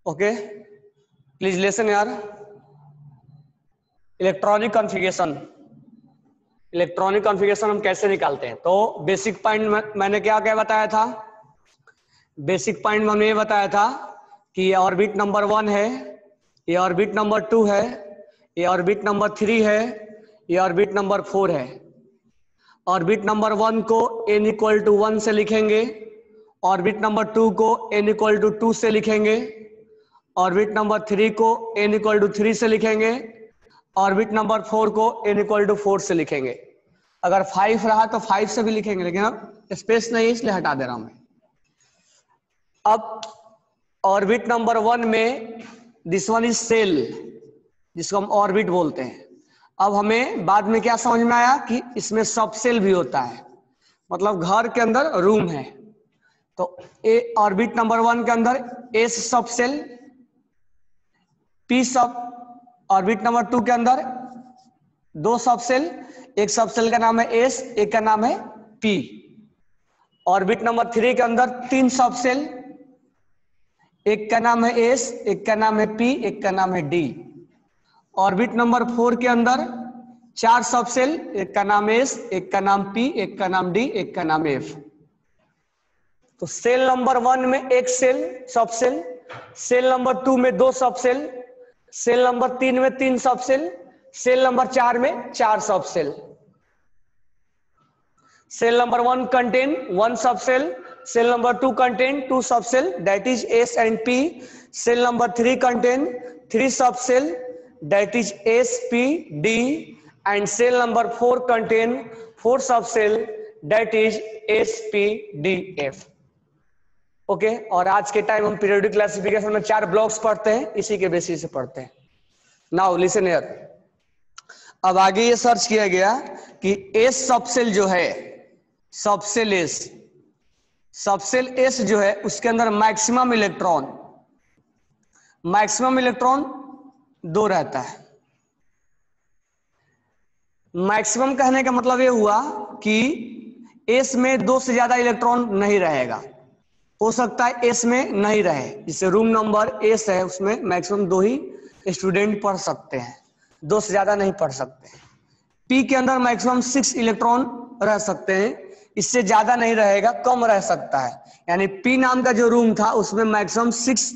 Okay please listen यार। Electronic configuration हम कैसे निकालते हैं? तो बेसिक पॉइंट मैंने क्या क्या बताया था? बेसिक पॉइंट में हमने ये बताया था कि ये ऑर्बिट नंबर 1 है, ये ऑर्बिट नंबर 2 है, ये ऑर्बिट नंबर 3 है, ये ऑर्बिट नंबर 4 है। ऑर्बिट नंबर 1 को n इक्वल टू 1 से लिखेंगे, ऑर्बिट नंबर 2 को n इक्वल टू 2 से लिखेंगे, ऑर्बिट नंबर 3 को n इक्वल टू 3 से लिखेंगे, ऑर्बिट नंबर 4 को n इक्वल टू 4 से लिखेंगे। अगर 5 रहा तो 5 से भी लिखेंगे, लेकिन अब स्पेस नहीं है इसलिए हटा दे रहा हूं मैं। अब ऑर्बिट नंबर 1 में दिस वन इज सेल, जिसको हम ऑर्बिट बोलते हैं। अब हमें बाद में क्या समझ में आया कि इसमें सब सेल भी होता है, मतलब घर के अंदर रूम है। तो ए ऑर्बिट नंबर 1 के अंदर एस सब सेल, पी सब, ऑर्बिट नंबर 2 के अंदर 2 सब सेल, एक सब सेल का नाम है एस, एक का नाम है पी। ऑर्बिट नंबर 3 के अंदर 3 सब सेल, एक का नाम है एस, एक का नाम है पी, एक का नाम है डी। ऑर्बिट नंबर 4 के अंदर 4 सब सेल, एक का नाम एस, एक का नाम पी, एक का नाम डी, एक का नाम एफ। तो सेल नंबर 1 में एक सेल सब सेल, सेल नंबर 2 में 2 सब सेल, सेल नंबर 3 में 3 सब सेल, सेल नंबर 4 में 4 सब shell. Shell number 1 contain 1 subcell, cell number 2 contain 2 subcell, that is S and P. Cell number 3 contain 3 subcell, that is S, P, D, and cell number 4 contain 4 subcell, that is S, P, D, F. Okay और आज के time हम periodic classification में 4 blocks पढ़ते हैं, इसी के basis से पढ़ते हैं। Now listen here. अब आगे ये सर्च किया गया कि एस सबसेल जो है, सबसेल एस, सबसेल एस जो है उसके अंदर मैक्सिमम इलेक्ट्रॉन 2 रहता है। मैक्सिमम कहने का मतलब ये हुआ कि एस में 2 से ज्यादा इलेक्ट्रॉन नहीं रहेगा। हो सकता है एस में नहीं रहे, जिससे रूम नंबर एस है उसमें मैक्सिमम 2 ही स्टूडेंट पढ़ सकते हैं, 2 से ज्यादा नहीं पढ़ सकते। पी के अंदर मैक्सिमम 6 इलेक्ट्रॉन रह सकते हैं, इससे ज्यादा नहीं रहेगा, कम रह सकता है। यानी पी नाम का जो रूम था उसमें मैक्सिमम 6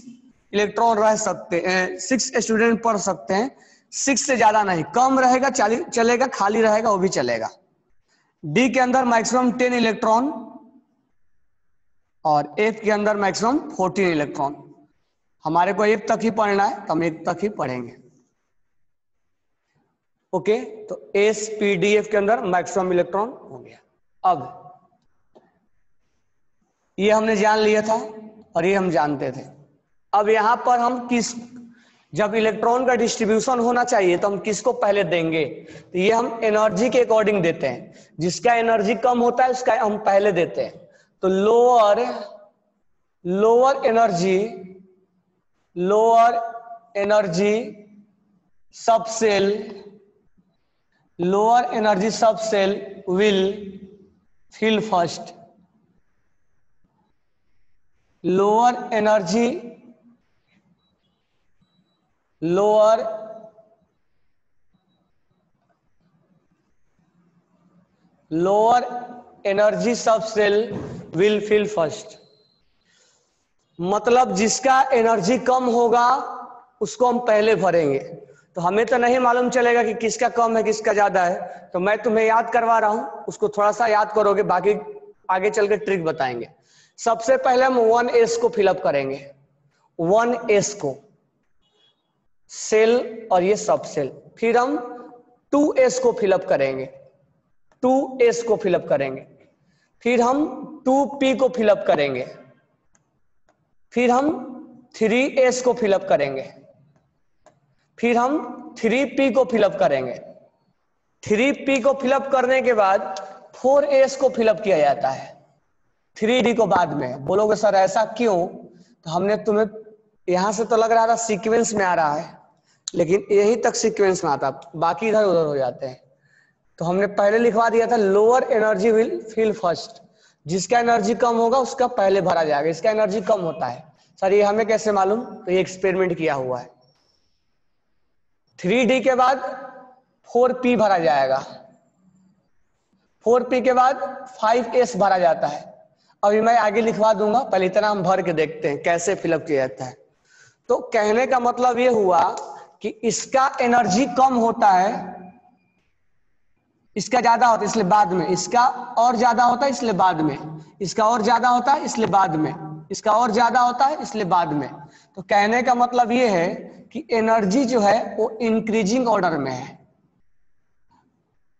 इलेक्ट्रॉन रह सकते हैं, 6 स्टूडेंट पढ़ सकते हैं, 6 से ज्यादा नहीं। कम रहेगा चलेगा, खाली रहेगा वो भी चलेगा। डी के अंदर मैक्सिमम 10 इलेक्ट्रॉन और एफ के अंदर मैक्सिमम 14 इलेक्ट्रॉन। हमारे को 1 तक ही पढ़ना है तो हम 1 तक ही पढ़ेंगे। ओके तो एस पी डी एफ के अंदर मैक्सिमम इलेक्ट्रॉन हो गया। अब ये हमने जान लिया था और ये हम जानते थे। अब यहां पर हम जब इलेक्ट्रॉन का डिस्ट्रीब्यूशन होना चाहिए तो हम किसको पहले देंगे? तो ये हम एनर्जी के अकॉर्डिंग देते हैं, जिसका एनर्जी कम होता है उसका हम पहले देते हैं। तो lower energy subshell will fill first. Lower energy subcell will fill first. मतलब जिसका एनर्जी कम होगा उसको हम पहले भरेंगे। तो हमें तो नहीं मालूम चलेगा कि किसका कम है किसका ज्यादा है, तो मैं तुम्हें याद करवा रहा हूं, उसको थोड़ा सा याद करोगे, बाकी आगे चल के ट्रिक बताएंगे। सबसे पहले हम 1s को फिलअप करेंगे, 1s को सेल और ये सब सेल। फिर हम 2s को फिलअप करेंगे, 2s को फिलअप करेंगे। फिर हम 2p को फिलअप करेंगे। फिर हम 3s को फिलअप करेंगे। फिर हम 3p को फिलअप करेंगे। 3p को फिलअप करने के बाद 4s को फिलअप किया जाता है, 3d को बाद में। बोलोगे सर ऐसा क्यों? तो हमने तुम्हें यहां से तो लग रहा था सीक्वेंस में आ रहा है, लेकिन यहीं तक सीक्वेंस में आता, बाकी इधर उधर हो जाते हैं। तो हमने पहले लिखवा दिया था lower energy will fill first, जिसका एनर्जी कम होगा उसका पहले भरा जाएगा। इसका एनर्जी कम होता है, सर ये हमें कैसे मालूम? तो ये एक्सपेरिमेंट किया हुआ है। 3D के बाद 4P भरा जाएगा, 4P के बाद 5S भरा जाता है। अभी मैं आगे लिखवा दूंगा, पहले इतना हम भर के देखते हैं कैसे फिलअप किया जाता है। तो कहने का मतलब ये हुआ कि इसका एनर्जी कम होता है, इसका ज्यादा होता है इसलिए बाद में, इसका और ज्यादा होता है इसलिए बाद में, इसका और ज्यादा होता है इसलिए बाद में, इसका और ज्यादा होता है इसलिए बाद में। तो कहने का मतलब ये है कि एनर्जी जो है वो इंक्रीजिंग ऑर्डर में है,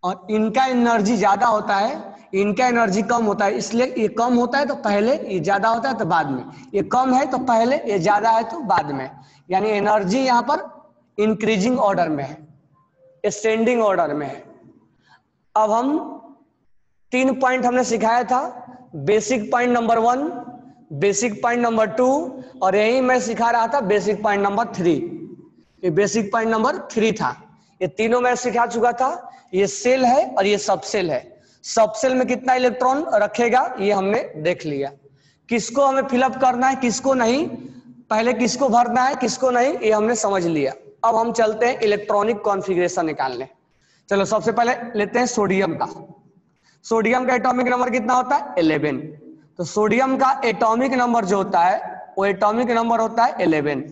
और इनका एनर्जी ज्यादा होता है, इनका एनर्जी कम होता है, इसलिए ये कम होता है तो पहले, ये ज्यादा होता है तो बाद में, ये कम है तो पहले, ये ज्यादा है तो बाद में। यानी एनर्जी यहां पर इंक्रीजिंग ऑर्डर में है, असेंडिंग ऑर्डर में है। अब हम 3 पॉइंट हमने सिखाया था, basic point number 1, basic point number 2, और यही मैं सिखा रहा था बेसिक पॉइंट नंबर 3। ये बेसिक पॉइंट नंबर 3 था, ये तीनों मैं सिखा चुका था। ये सेल है और ये सबसेल है। सबसेल में कितना इलेक्ट्रॉन रखेगा ये हमने देख लिया। किसको हमें फिलअप करना है किसको नहीं, पहले किसको भरना है किसको नहीं, ये हमने समझ लिया। अब हम चलते हैं इलेक्ट्रॉनिक कॉन्फ़िगरेशन निकालने। चलो सबसे पहले लेते हैं सोडियम का। सोडियम का एटॉमिक नंबर कितना होता है? 11। तो सोडियम का एटॉमिक नंबर जो होता है वो एटॉमिक नंबर होता है 11,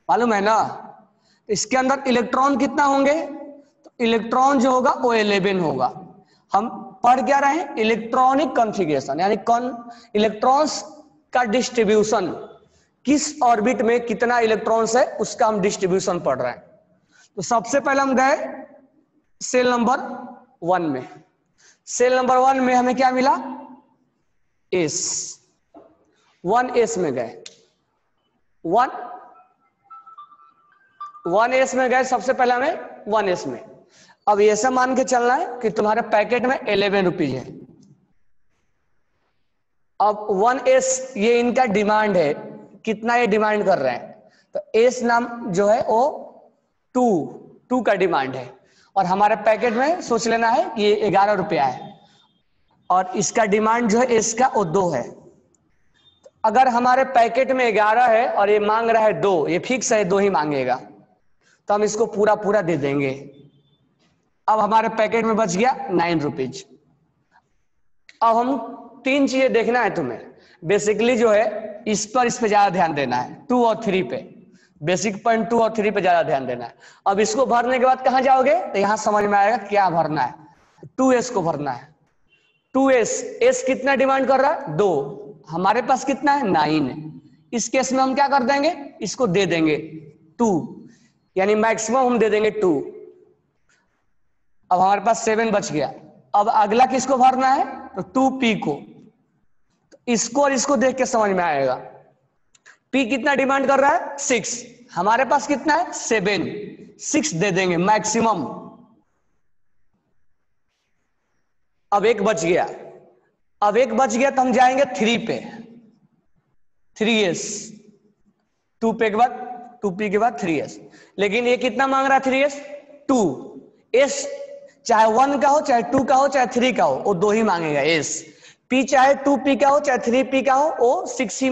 मालूम है ना? इसके अंदर इलेक्ट्रॉन कितना होंगे? तो इलेक्ट्रॉन जो होगा वो 11 होगा। हम पढ़ क्या रहे हैं? इलेक्ट्रॉनिक कॉन्फ़िगरेशन, यानी इलेक्ट्रॉन्स का डिस्ट्रीब्यूशन, किस ऑर्बिट में कितना इलेक्ट्रॉन्स है उसका हम डिस्ट्रीब्यूशन पढ़ रहे हैं। तो सबसे पहले हम गए सेल नंबर 1 में। सेल नंबर 1 में हमें क्या मिला? एस। 1s में गए, 1s में गए, सबसे पहले हमें 1s में। अब ऐसा मान के चलना है कि तुम्हारे पैकेट में 11 रुपीज है। अब 1s ये इनका डिमांड है, कितना ये डिमांड कर रहे हैं? तो एस नाम जो है वो 2 का डिमांड है, और हमारे पैकेट में सोच लेना है कि ये 11 रुपया है, और इसका डिमांड जो है एस का वो 2 है। तो अगर हमारे पैकेट में 11 है और ये मांग रहा है 2, ये फिक्स है 2 ही मांगेगा, तो हम इसको पूरा पूरा दे देंगे। अब हमारे पैकेट में बच गया 9 रुपीज। अब हम 3 चीजें देखना है तुम्हें बेसिकली, जो है इस पे ज्यादा ध्यान देना है, 2 और 3 पे, बेसिक पॉइंट 2 और 3 पे ज्यादा ध्यान देना है। अब इसको भरने के बाद कहां जाओगे? तो यहां समझ में आएगा क्या भरना है। 2s को भरना है। 2s, s कितना डिमांड कर रहा है? 2। हमारे पास कितना है? 9। इस केस में हम क्या कर देंगे? इसको दे देंगे 2, यानी मैक्सिमम हम दे देंगे 2। अब हमारे पास 7 बच गया। अब अगला किसको भरना है? तो 2p को। तो इसको और इसको देख के समझ में आएगा। p कितना डिमांड कर रहा है? 6। हमारे पास कितना है? 7। 6 दे देंगे मैक्सिमम। अब एक बच गया, तो हम जाएंगे 3 पे, 3s। 2p के बाद 2p के बाद 3s। लेकिन ये कितना मांग रहा है? 3s 2s, चाहे 1 का हो चाहे 2 का हो चाहे 3 का हो, वो 2 ही मांगेगा s। p चाहे 2p का हो चाहे 3p का हो, वो 6 ही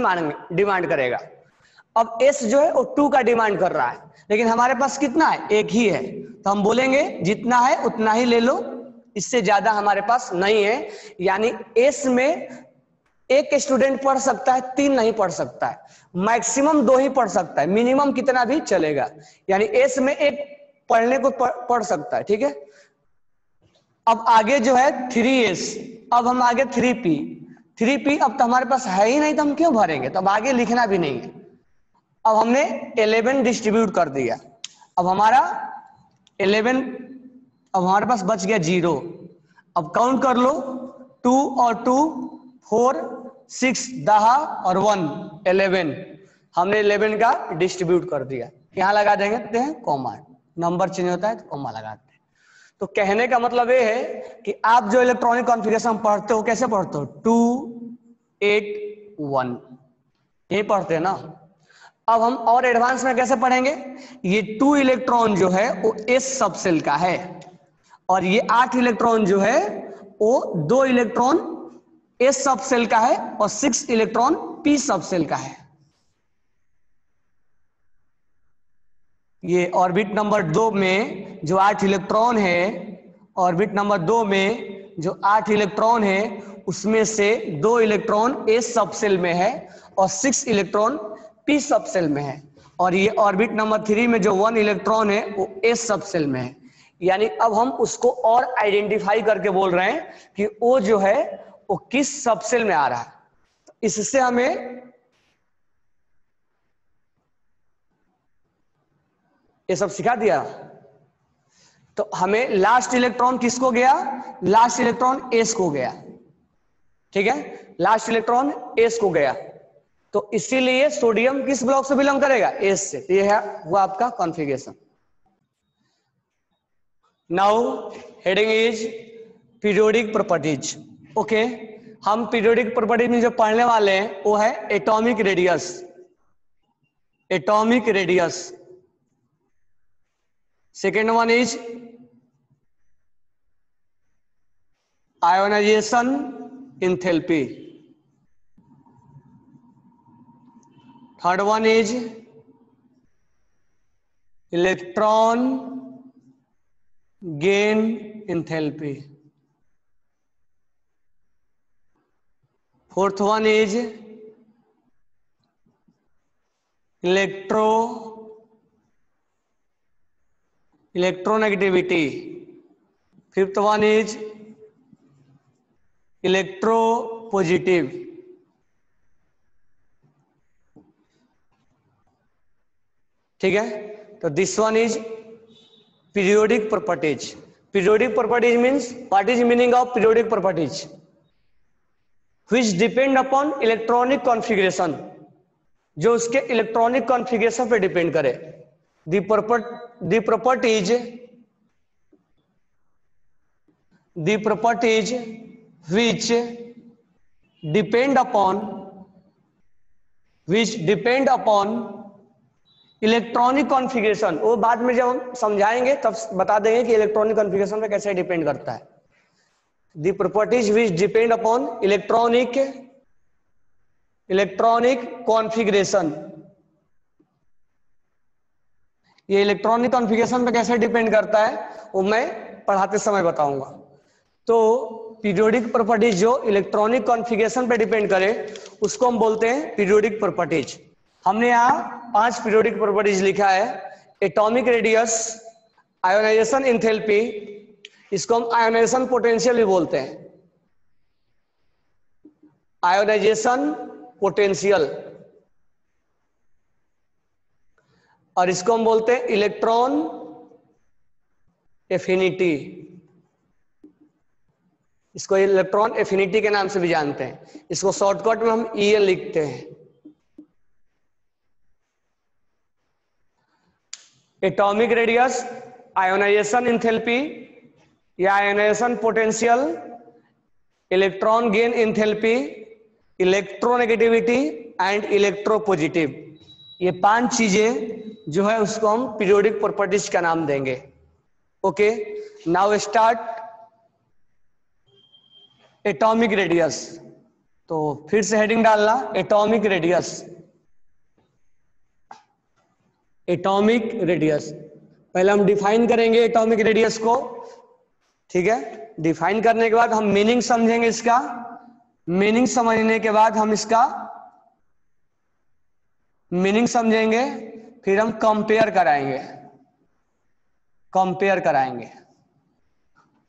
डिमांड करेगा। अब s जो है वो 2 का डिमांड कर रहा है, लेकिन हमारे पास कितना है? 1 ही है, तो हम बोलेंगे जितना है उतना ही ले लो, इससे ज्यादा हमारे पास नहीं है। यानी s में एक स्टूडेंट पढ़ सकता है, 3 नहीं पढ़ सकता है, मैक्सिमम 2 ही पढ़ सकता है, मिनिमम कितना भी चलेगा। यानी s में एक पढ़ने को पढ़ सकता है, ठीक है। अब आगे जो है 3s, अब हम आगे 3p। अब तो हमारे पास है ही नहीं, तो हम क्यों भरेंगे? तो अब आगे लिखना भी नहीं है। अब हमने 11 डिस्ट्रीब्यूट कर दिया। अब हमारा 11, अब हमारे पास बच गया 0। अब काउंट कर लो, 2 और 2 4, 6 10 और 1 11। हमने 11 का डिस्ट्रीब्यूट कर दिया। यहां लगा देंगे कॉमा, नंबर चेंज होता है तो कॉमा लगाते हैं। तो कहने का मतलब ये है कि आप जो इलेक्ट्रॉनिक कॉन्फ़िगरेशन पढ़ते हो कैसे पढ़ते हो? 2 8 1 यही पढ़ते हैं ना। अब हम और एडवांस में कैसे पढ़ेंगे? ये 2 इलेक्ट्रॉन जो है वो s सबसेल का है, और ये 8 इलेक्ट्रॉन जो है वो 2 इलेक्ट्रॉन s सबसेल का है, और 6 इलेक्ट्रॉन p सबसेल का है। ये ऑर्बिट नंबर 2 में जो 8 इलेक्ट्रॉन है, ऑर्बिट नंबर 2 में जो 8 इलेक्ट्रॉन है उसमें से 2 इलेक्ट्रॉन एस सबसेल में है और 6 इलेक्ट्रॉन पी सबसेल में है, और ये ऑर्बिट नंबर 3 में जो 1 इलेक्ट्रॉन है वो एस सबसेल में है। यानी अब हम उसको और आइडेंटिफाई करके बोल रहे हैं कि वो जो है वो किस सबसेल में आ रहा है। तो इससे हमें ये सब सिखा दिया। तो हमें लास्ट इलेक्ट्रॉन किसको गया, लास्ट इलेक्ट्रॉन एस को गया, ठीक है, लास्ट इलेक्ट्रॉन एस को गया। तो इसीलिए सोडियम किस ब्लॉक से बिलोंग करेगा, एस से। ये है वो आपका configuration. Now heading is periodic properties. Okay, हम पीरियोडिक प्रॉपर्टीज में जो पढ़ने वाले हैं वो है atomic radius. Atomic radius. Second one is ionisation enthalpy. Third one is electron gain enthalpy. Fourth one is electronegativity. Fifth one is electropositive. ठीक है, तो this one is periodic properties. Periodic properties means what is meaning of periodic properties, which depend upon electronic configuration, जो उसके electronic configuration पे depend करे। The properties which depend upon electronic configuration, वो बाद में जब हम समझाएंगे तब बता देंगे कि इलेक्ट्रॉनिक कॉन्फ़िगरेशन पे कैसे डिपेंड करता है। The properties which depend upon electronic configuration, ये इलेक्ट्रॉनिक कॉन्फ़िगरेशन पे कैसे डिपेंड करता है वो मैं पढ़ाते समय बताऊंगा। तो पीरियोडिक प्रॉपर्टीज जो इलेक्ट्रॉनिक कॉन्फ़िगरेशन पे डिपेंड करे उसको हम बोलते हैं पीरियोडिक प्रॉपर्टीज। हमने यहाँ 5 पीरियोडिक प्रॉपर्टीज लिखा है। एटॉमिक रेडियस, आयोनाइजेशन एंथैल्पी, इसको हम आयोनाइजेशन पोटेंशियल भी बोलते हैं, आयोनाइजेशन पोटेंशियल, और इसको हम बोलते हैं इलेक्ट्रॉन एफिनिटी। इसको इलेक्ट्रॉन एफिनिटी के नाम से भी जानते हैं। इसको शॉर्टकट में हम EL लिखते हैं। एटॉमिक रेडियस, आयोनाइजेशन एंथैल्पी या ionization potential, electron gain enthalpy, electronegativity and electropositive, ये 5 चीजें जो है उसको हम पीरियोडिक प्रॉपर्टीज का नाम देंगे। Okay, now start atomic radius. तो फिर से हेडिंग डालना, एटॉमिक रेडियस। एटॉमिक रेडियस पहले हम डिफाइन करेंगे एटॉमिक रेडियस को, ठीक है। डिफाइन करने के बाद हम मीनिंग समझेंगे इसका, मीनिंग समझने के बाद हम इसका मीनिंग समझेंगे, फिर हम कंपेयर कराएंगे।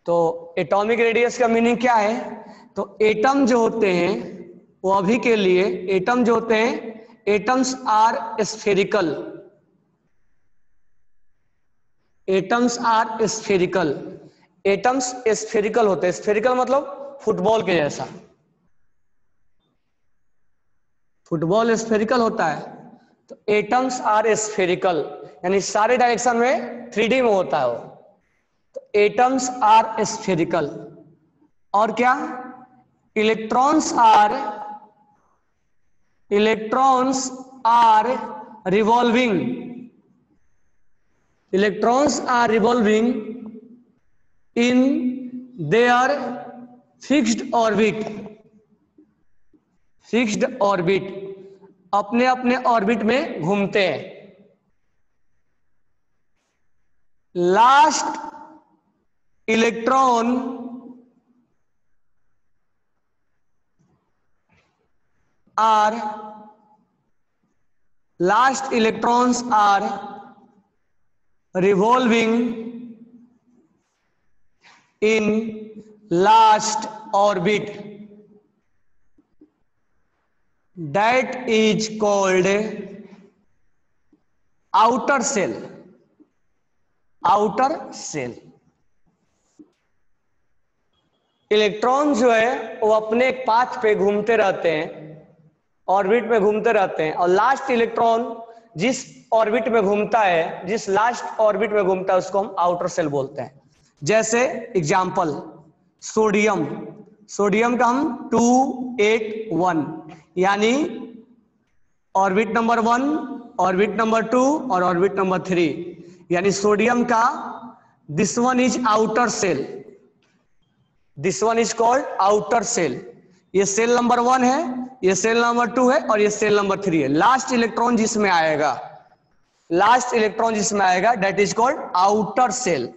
तो एटॉमिक रेडियस का मीनिंग क्या है, तो एटम जो होते हैं वो अभी के लिए एटम जो होते हैं, atoms are spherical. Atoms are spherical, atoms spherical होते हैं। स्फेरिकल मतलब फुटबॉल के जैसा, फुटबॉल स्फेरिकल होता है। तो एटम्स आर स्फेरिकल यानी सारे डायरेक्शन में 3D में होता है वो। तो एटम्स आर स्फेरिकल। और क्या, electrons are revolving. Electrons are revolving in their fixed orbit, अपने अपने ऑर्बिट में घूमते हैं। Last electron are last electrons are revolving in last orbit, that is called outer shell. outer shell electron जो है वो अपने एक पाथ पे घूमते रहते हैं, ऑर्बिट में घूमते रहते हैं, और लास्ट इलेक्ट्रॉन जिस ऑर्बिट में घूमता है, जिस लास्ट ऑर्बिट में घूमता है, उसको हम आउटर सेल बोलते हैं। जैसे एग्जांपल सोडियम, सोडियम का हम 281 यानी ऑर्बिट नंबर 1, ऑर्बिट नंबर 2 और ऑर्बिट नंबर 3, यानी सोडियम का this one is outer shell, this one is called outer shell. ये सेल नंबर 1 है, ये सेल नंबर 2 है और ये सेल नंबर 3 है। लास्ट इलेक्ट्रॉन जिसमें आएगा, लास्ट इलेक्ट्रॉन जिसमें आएगा that is called outer shell,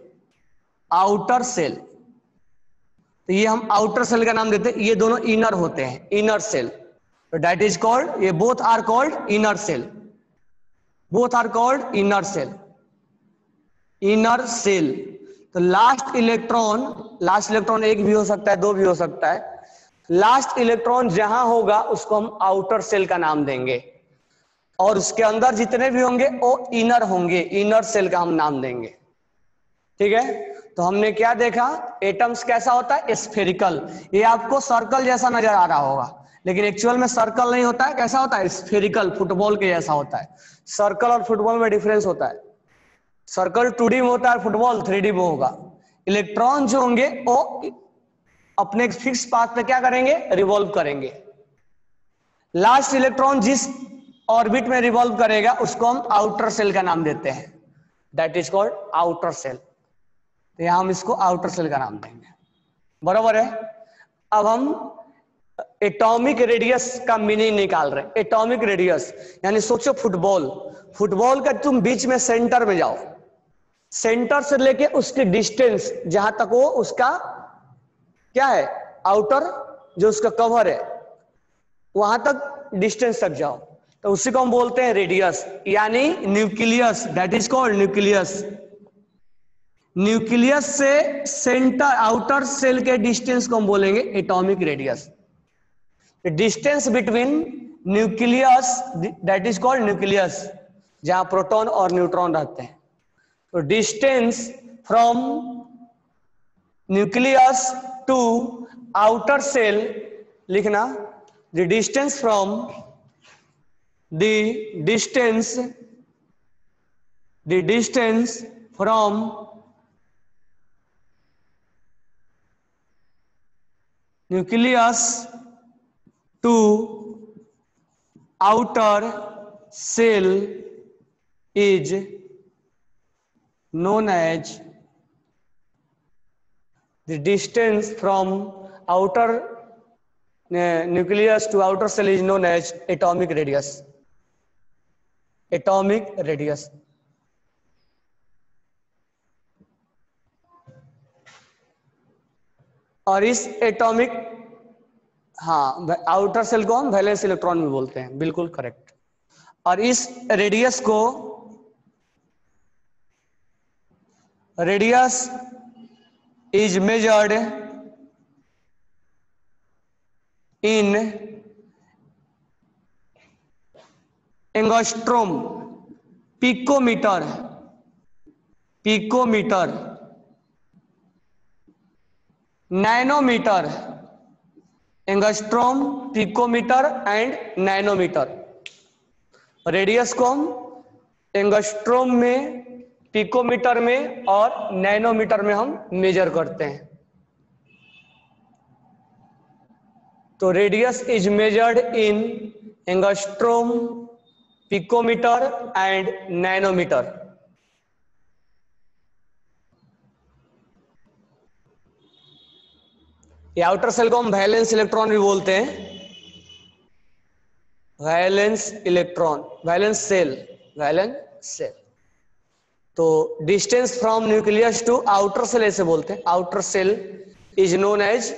outer shell. तो ये हम आउटर सेल का नाम देते हैं, ये दोनों इनर होते हैं, इनर सेल। तो दैट इज कॉल्ड, ये both are called inner shell, both are called inner shell, inner shell. तो लास्ट इलेक्ट्रॉन एक भी हो सकता है, दो भी हो सकता है। लास्ट इलेक्ट्रॉन जहां होगा उसको हम आउटर सेल का नाम देंगे, और उसके अंदर जितने भी होंगे वो इनर होंगे, इनर सेल का हम नाम देंगे। ठीक है, तो हमने क्या देखा, एटम्स कैसा होता है, स्फेरिकल। ये आपको सर्कल जैसा नजर आ रहा होगा, लेकिन एक्चुअल में सर्कल नहीं होता है, कैसा होता है, स्फेरिकल, फुटबॉल के जैसा होता है। सर्कल और फुटबॉल में डिफरेंस होता है, सर्कल 2D में होता है, फुटबॉल 3D में होगा। इलेक्ट्रॉन जो होंगे वो अपने फिक्स पाथ पे क्या करेंगे, रिवॉल्व करेंगे। लास्ट इलेक्ट्रॉन जिस ऑर्बिट में रिवॉल्व करेगा उसको हम आउटर सेल का नाम देते हैं, that is called outer shell. तो यहां हम इसको आउटर सेल का नाम देंगे, बराबर है। अब हम एटॉमिक रेडियस का मीनिंग निकाल रहे हैं। एटॉमिक रेडियस यानी सोचो फुटबॉल, फुटबॉल का तुम बीच में सेंटर में जाओ, सेंटर से लेके उसकी डिस्टेंस जहां तक वो उसका क्या है, आउटर जो उसका कवर है, वहां तक डिस्टेंस तक जाओ, तो उसी को हम बोलते हैं रेडियस, यानी nucleus, that is called nucleus. Nucleus से सेंटर आउटर सेल के डिस्टेंस को हम बोलेंगे atomic radius. Distance between nucleus, that is called nucleus, जहां प्रोटॉन और न्यूट्रॉन रहते हैं। तो distance from nucleus to outer shell लिखना, the distance from the distance from nucleus to outer cell is known as, the distance from outer nucleus to outer cell is known as atomic radius, atomic radius. और इस atomic, हाँ, outer shell को हम valence electron भी बोलते हैं, बिल्कुल correct. और इस रेडियस को, radius is measured in angstrom, picometer, picometer, nanometer, angstrom, picometre and nanometer. Radius को हम एंगस्ट्रोम में, पिकोमीटर में और नैनोमीटर में हम मेजर करते हैं। तो radius is measured in angstrom, picometre and nanometre. ये आउटर सेल को हम वैलेंस इलेक्ट्रॉन भी बोलते हैं, valence electron, valence shell, valence shell. तो distance from nucleus to outer shell ऐसे बोलते हैं, outer shell is known as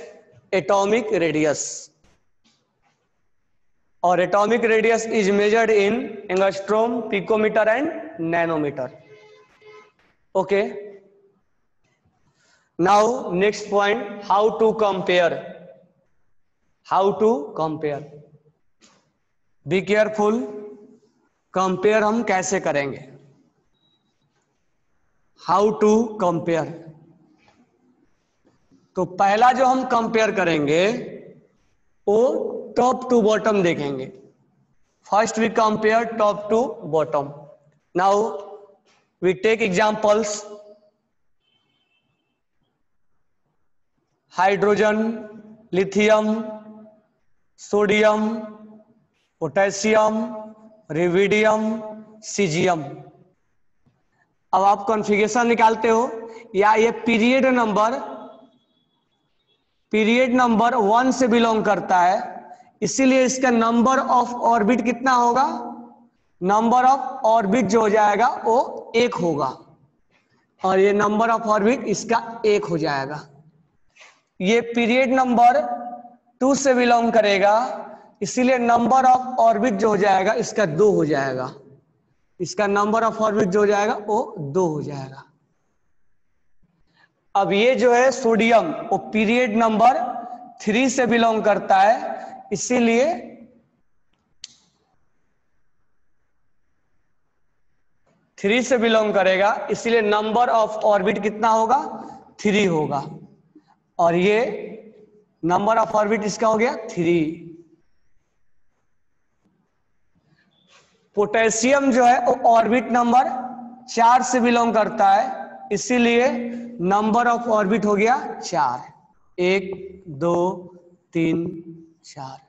atomic radius, और atomic radius is measured in angstrom, picometre and nanometre. Okay, now next point, how to compare. How to compare, be careful. Compare हम कैसे करेंगे? How to compare. तो पहला जो हम compare करेंगे वो टॉप टू बॉटम देखेंगे. First we compare top to bottom. Now we take examples. Hydrogen, lithium, sodium, potassium, rubidium, caesium. अब आप कॉन्फ़िगरेशन निकालते हो, या ये पीरियड नंबर 1 से बिलोंग करता है, इसीलिए इसका नंबर ऑफ ऑर्बिट कितना होगा? नंबर ऑफ ऑर्बिट जो हो जाएगा वो 1 होगा, और ये नंबर ऑफ ऑर्बिट इसका 1 हो जाएगा. ये पीरियड नंबर 2 से बिलोंग करेगा, इसीलिए नंबर ऑफ ऑर्बिट जो हो जाएगा इसका 2 हो जाएगा. इसका नंबर ऑफ ऑर्बिट जो हो जाएगा वो 2 हो जाएगा. अब ये जो है सोडियम, वो पीरियड नंबर 3 से बिलोंग करता है, इसीलिए थ्री से बिलोंग करेगा, इसीलिए नंबर ऑफ ऑर्बिट कितना होगा? 3 होगा, और ये नंबर ऑफ ऑर्बिट इसका हो गया 3. पोटेशियम जो है वो ऑर्बिट नंबर 4 से बिलोंग करता है, इसीलिए नंबर ऑफ ऑर्बिट हो गया 4. 1 2 3 4.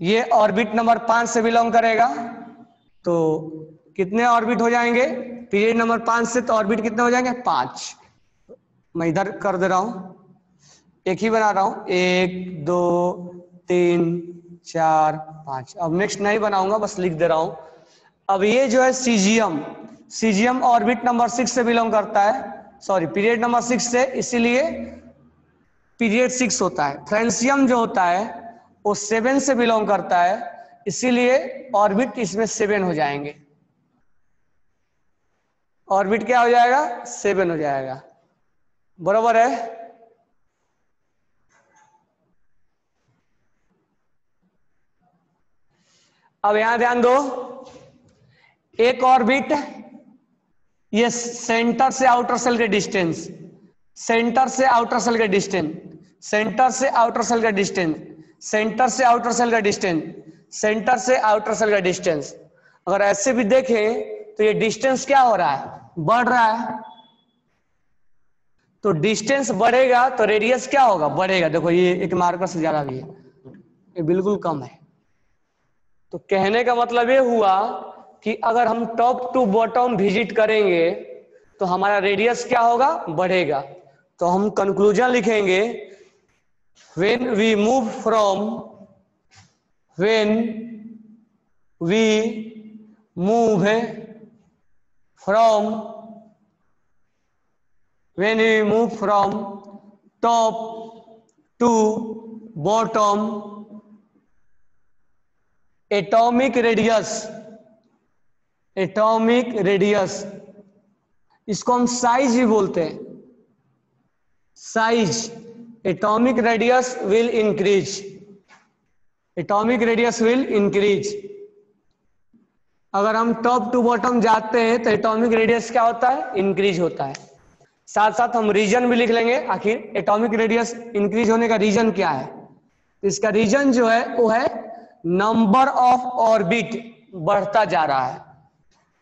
ये ऑर्बिट नंबर 5 से बिलोंग करेगा, तो कितने ऑर्बिट हो जाएंगे? पीरियड नंबर 5 से तो ऑर्बिट कितने हो जाएंगे? 5. मैं इधर कर दे रहा हूं, एक ही बना रहा हूं. 1 2 3 4 5. अब नेक्स्ट नहीं बनाऊंगा, बस लिख दे रहा हूं. अब ये जो है सीजियम ऑर्बिट नंबर 6 से बिलोंग करता है, सॉरी पीरियड नंबर 6 से, इसीलिए पीरियड 6 होता है. फ्रेंसियम जो होता है वो 7 से बिलोंग करता है, इसीलिए ऑर्बिट इसमें 7 हो जाएंगे. ऑर्बिट क्या हो जाएगा? 7 हो जाएगा. बराबर है? अब यहां ध्यान दो, एक ऑर्बिट, ये सेंटर से आउटर सेल के डिस्टेंस, सेंटर से आउटर सेल का डिस्टेंस, सेंटर से आउटर सेल का डिस्टेंस, सेंटर से आउटर सेल का डिस्टेंस, सेंटर से आउटर सेल का डिस्टेंस. अगर ऐसे भी देखें तो ये डिस्टेंस क्या हो रहा है? बढ़ रहा है. तो डिस्टेंस बढ़ेगा तो रेडियस क्या होगा? बढ़ेगा. देखो ये एक मार्कर से ज्यादा भी है, ये बिल्कुल कम है. तो कहने का मतलब ये हुआ कि अगर हम टॉप टू बॉटम विजिट करेंगे तो हमारा रेडियस क्या होगा? बढ़ेगा. तो हम कंक्लूजन लिखेंगे, when we move from top to bottom, atomic radius, इसको हम साइज भी बोलते हैं, size. Atomic radius will increase, atomic radius will increase. अगर हम टॉप टू बॉटम जाते हैं तो एटॉमिक रेडियस क्या होता है? इंक्रीज होता है. साथ साथ हम रीजन भी लिख लेंगे, आखिर एटॉमिक रेडियस इंक्रीज होने का रीजन क्या है. इसका रीजन जो है वो है नंबर ऑफ ऑर्बिट बढ़ता जा रहा है.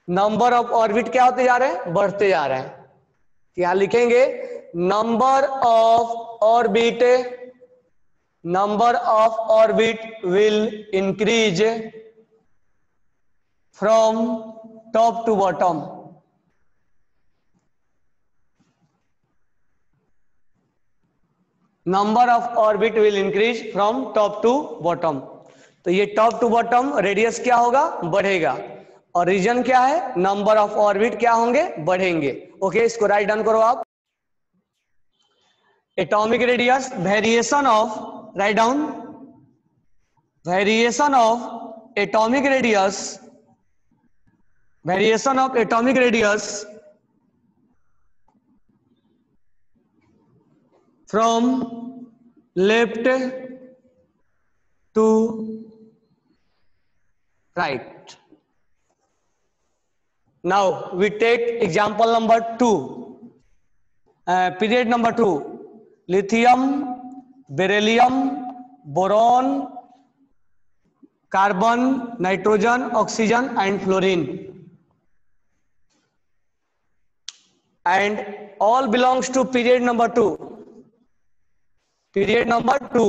नंबर ऑफ ऑर्बिट क्या होते जा रहे हैं? बढ़ते जा रहे हैं. यहां लिखेंगे number of orbit will increase from top to bottom. Number of orbit will increase from top to bottom. तो ये टॉप टू बॉटम रेडियस क्या होगा, बढ़ेगा, और रीजन क्या है, नंबर ऑफ ऑर्बिट क्या होंगे, बढ़ेंगे। ओके, इसको राइट डाउन करो आप। Atomic radius, variation of, write down, variation of atomic radius, variation of atomic radius from left to right. Now we take example number 2, period number 2, lithium, beryllium, boron, carbon, nitrogen, oxygen and fluorine, and all belongs to period number 2. Period number 2,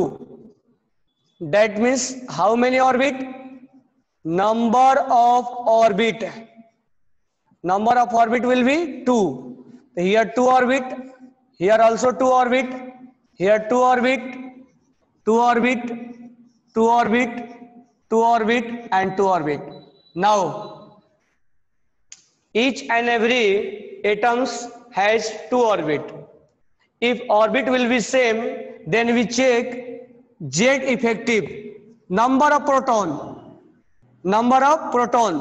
that means how many orbit, number of orbit, number of orbit will be 2. Here 2 orbit, here also 2 orbit, here 2 orbit, 2 orbit, 2 orbit, 2 orbit and 2 orbit. Now each and every atoms has 2 orbit. If orbit will be same, then we check Z effective, number of proton, number of proton.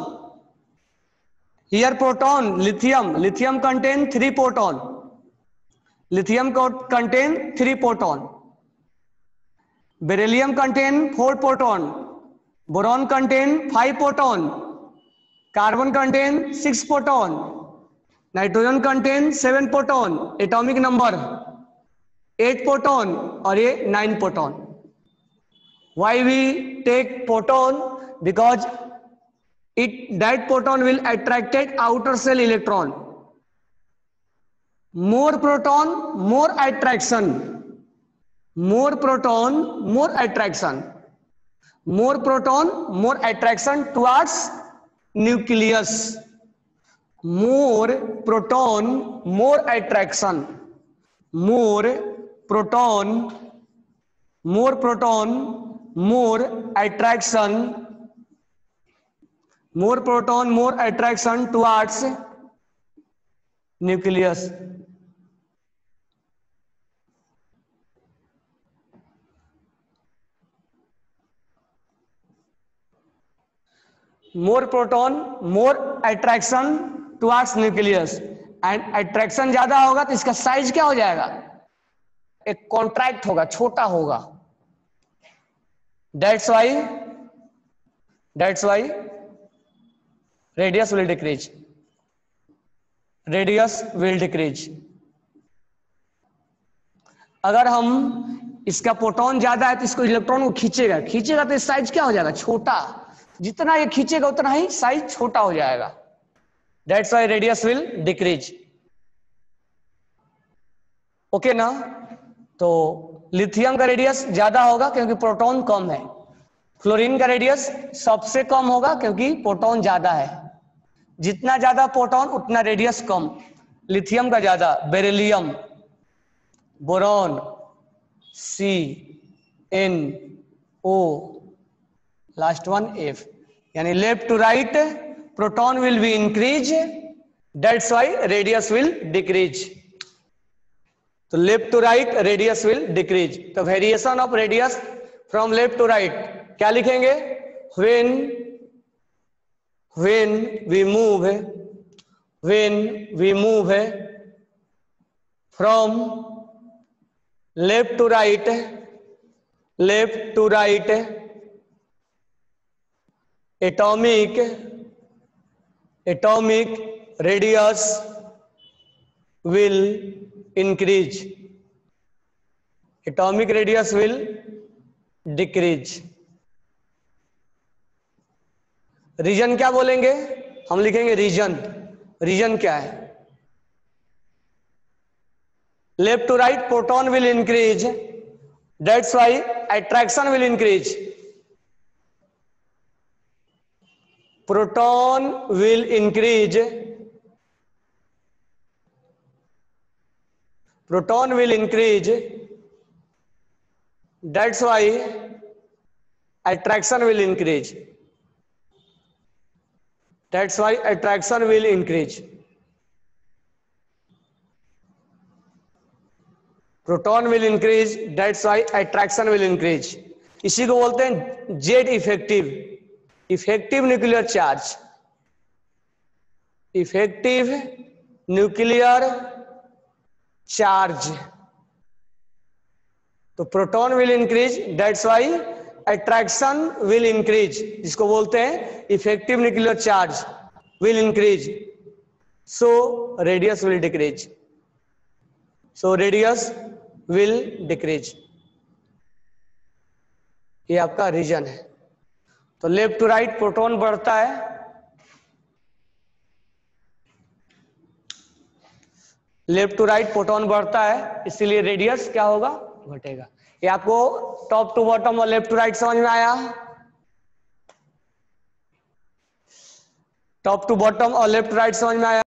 Here proton, lithium contain 3 proton, lithium contain 3 proton, beryllium contain 4 proton, boron contain 5 proton, carbon contain 6 proton, nitrogen contain 7 proton, atomic number 8 proton और ये 9 proton. Why we take proton? Because that proton will attracted outer shell electron. More proton, more attraction. More proton, more attraction. More proton, more attraction towards nucleus. More proton, more attraction. More proton, more proton, more attraction, more proton, more attraction towards nucleus. More proton, more attraction towards nucleus. And attraction ज्यादा होगा तो इसका size क्या हो जाएगा, एक contract होगा, छोटा होगा. That's why radius will decrease, radius will decrease. अगर हम इसका प्रोटॉन ज्यादा है तो इसको इलेक्ट्रॉन को खींचेगा, खींचेगा तो साइज क्या हो जाएगा, छोटा. जितना ये खींचेगा उतना ही साइज छोटा हो जाएगा. That's why radius will decrease. Okay ना. तो लिथियम का रेडियस ज्यादा होगा क्योंकि प्रोटॉन कम है. फ्लोरीन का रेडियस सबसे कम होगा क्योंकि प्रोटॉन ज्यादा है. जितना ज्यादा प्रोटॉन उतना रेडियस कम. लिथियम का ज्यादा, beryllium, boron, CnO, last one F. यानी left to right proton will be increase, that's why radius will decrease. तो left to right radius will decrease. तो variation of radius from left to right क्या लिखेंगे, when we move from left to right atomic radius will increase, atomic radius will decrease. Reason क्या बोलेंगे, हम लिखेंगे reason. Reason क्या है, left to right proton will increase, that's why attraction will increase. Proton will increase, proton will increase, that's why attraction will increase. That's why attraction will increase. Proton will increase, that's why attraction will increase. इसी को बोलते हैं Z effective, effective nuclear charge. Effective nuclear charge. तो proton will increase, that's why attraction will increase, जिसको बोलते हैं effective nuclear charge will increase. So radius will decrease. So radius will decrease. ये आपका रीजन है. तो लेफ्ट टू राइट प्रोटॉन बढ़ता है, लेफ्ट टू राइट प्रोटॉन बढ़ता है, इसीलिए रेडियस क्या होगा, घटेगा. ये आपको टॉप टू बॉटम और लेफ्ट टू राइट समझ में आया. टॉप टू बॉटम और लेफ्ट टू राइट समझ में आया.